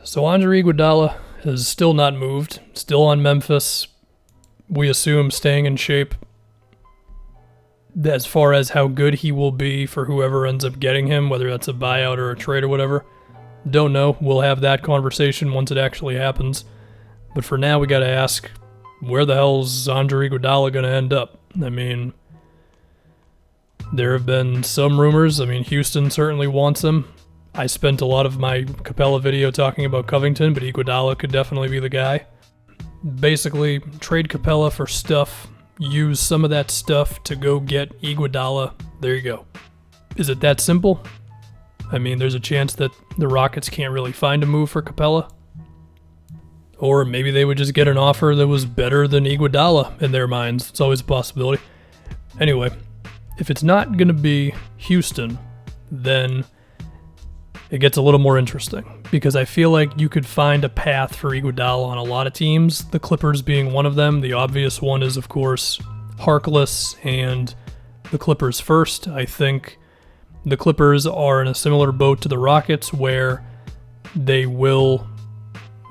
So Andre Iguodala has still not moved, still on Memphis. We assume staying in shape as far as how good he will be for whoever ends up getting him, whether that's a buyout or a trade or whatever. Don't know. We'll have that conversation once it actually happens. But for now, we got to ask, where the hell's Andre Iguodala going to end up? I mean, there have been some rumors. I mean, Houston certainly wants him. I spent a lot of my Capella video talking about Covington, but Iguodala could definitely be the guy. Basically, trade Capella for stuff, use some of that stuff to go get Iguodala. There you go. Is it that simple? I mean, there's a chance that the Rockets can't really find a move for Capella. Or maybe they would just get an offer that was better than Iguodala in their minds. It's always a possibility. Anyway, if it's not going to be Houston, then it gets a little more interesting, because I feel like you could find a path for Iguodala on a lot of teams, the Clippers being one of them. The obvious one is, of course, Harkless and the Clippers first. I think the Clippers are in a similar boat to the Rockets, where they will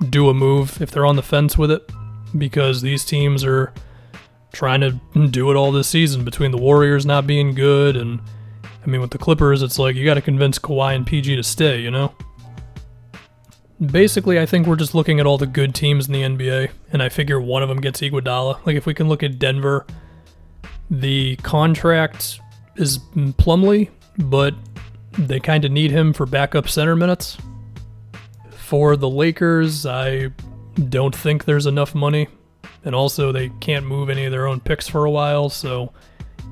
do a move if they're on the fence with it, because these teams are trying to do it all this season, between the Warriors not being good, and I mean, with the Clippers, it's like you got to convince Kawhi and PG to stay, you know? Basically, I think we're just looking at all the good teams in the NBA, and I figure one of them gets Iguodala. Like, if we can look at Denver, the contract is Plumlee, but they kind of need him for backup center minutes. For the Lakers, I don't think there's enough money, and also they can't move any of their own picks for a while, so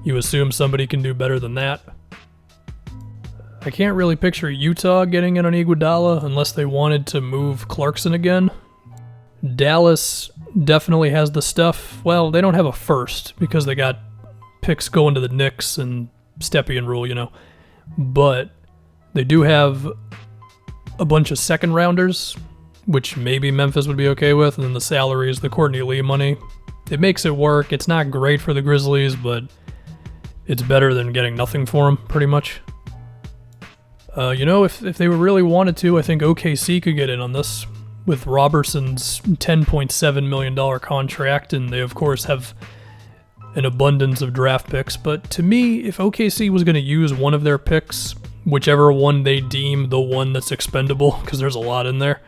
you assume somebody can do better than that. I can't really picture Utah getting in on Iguodala unless they wanted to move Clarkson again. Dallas definitely has the stuff. Well, they don't have a first because they got picks going to the Knicks and Stepien rule, you know. But they do have a bunch of second rounders, which maybe Memphis would be okay with, and then the salary is the Courtney Lee money. It makes it work. It's not great for the Grizzlies, but it's better than getting nothing for them, pretty much. You know, if they really wanted to, I think OKC could get in on this with Roberson's $10.7 million contract, and they, of course, have an abundance of draft picks. But to me, if OKC was going to use one of their picks, whichever one they deem the one that's expendable, because there's a lot in there,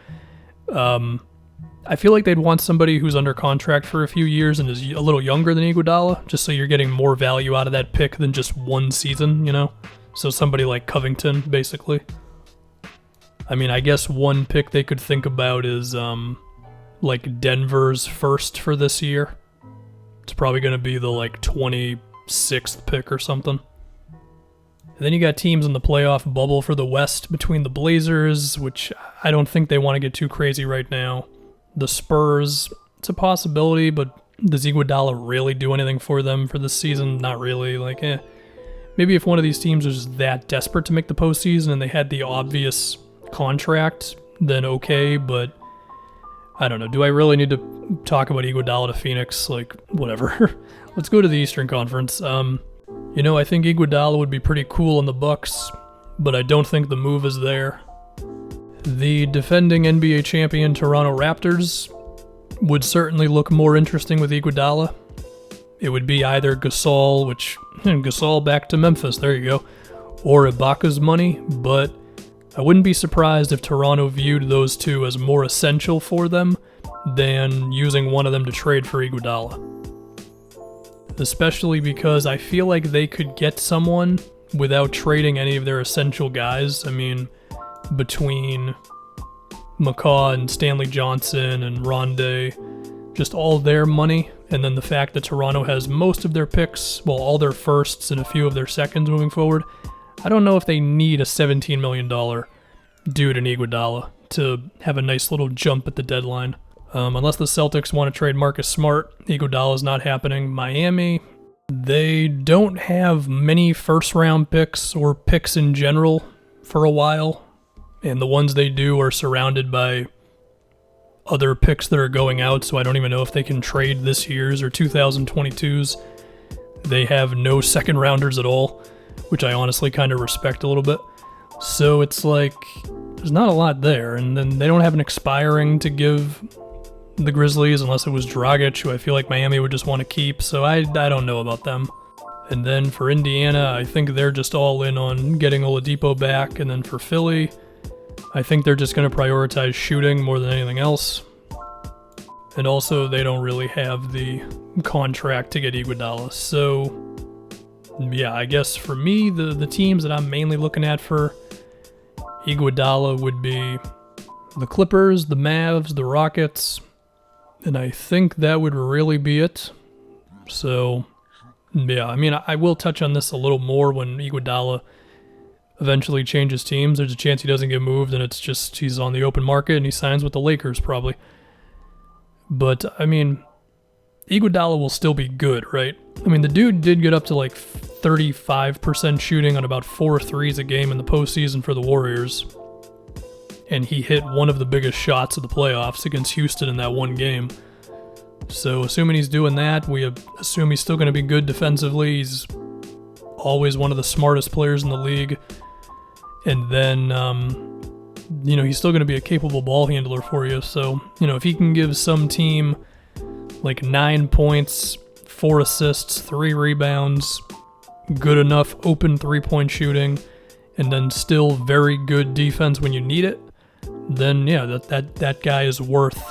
I feel like they'd want somebody who's under contract for a few years and is a little younger than Iguodala, just so you're getting more value out of that pick than just one season, you know? So somebody like Covington, basically. I mean, I guess one pick they could think about is like Denver's first for this year. It's probably going to be the like 26th pick or something. And then you got teams in the playoff bubble for the West between the Blazers, which I don't think they want to get too crazy right now. The Spurs, it's a possibility, but does Iguodala really do anything for them for this season? Not really. Like, maybe if one of these teams was that desperate to make the postseason and they had the obvious contract, then okay, but I don't know. Do I really need to talk about Iguodala to Phoenix? Like, whatever. Let's go to the Eastern Conference. You know, I think Iguodala would be pretty cool in the Bucks, but I don't think the move is there. The defending NBA champion Toronto Raptors would certainly look more interesting with Iguodala. It would be either Gasol, Gasol back to Memphis, there you go, or Ibaka's money, but I wouldn't be surprised if Toronto viewed those two as more essential for them than using one of them to trade for Iguodala. Especially because I feel like they could get someone without trading any of their essential guys. I mean, between McCaw and Stanley Johnson and Rondae, just all their money, and then the fact that Toronto has most of their picks, well, all their firsts and a few of their seconds moving forward, I don't know if they need a $17 million dude in Iguodala to have a nice little jump at the deadline. Unless the Celtics want to trade Marcus Smart, Iguodala's not happening. Miami, they don't have many first-round picks or picks in general for a while, and the ones they do are surrounded by other picks that are going out, so I don't even know if they can trade this year's or 2022's. They have no second-rounders at all, which I honestly kind of respect a little bit. So it's like, there's not a lot there. And then they don't have an expiring to give the Grizzlies unless it was Dragic, who I feel like Miami would just want to keep. So I don't know about them. And then for Indiana, I think they're just all in on getting Oladipo back. And then for Philly, I think they're just going to prioritize shooting more than anything else. And also, they don't really have the contract to get Iguodala. So, yeah, I guess for me, the teams that I'm mainly looking at for Iguodala would be the Clippers, the Mavs, the Rockets, and I think that would really be it. So, yeah, I mean, I will touch on this a little more when Iguodala eventually changes teams. There's a chance he doesn't get moved, and it's just he's on the open market and he signs with the Lakers probably. But, I mean, Iguodala will still be good, right? I mean, the dude did get up to like 35% shooting on about 4 threes a game in the postseason for the Warriors. And he hit one of the biggest shots of the playoffs against Houston in that one game. So, assuming he's doing that, we assume he's still going to be good defensively. He's always one of the smartest players in the league. And then, he's still going to be a capable ball handler for you. So, if he can give some team like 9 points, 4 assists, 3 rebounds, good enough open 3-point shooting, and then still very good defense when you need it, then yeah, that guy is worth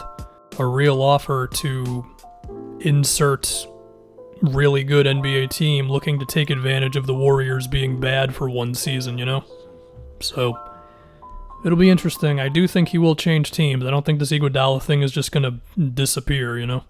a real offer to insert really good NBA team looking to take advantage of the Warriors being bad for one season, So, it'll be interesting. I do think he will change teams. I don't think this Iguodala thing is just going to disappear,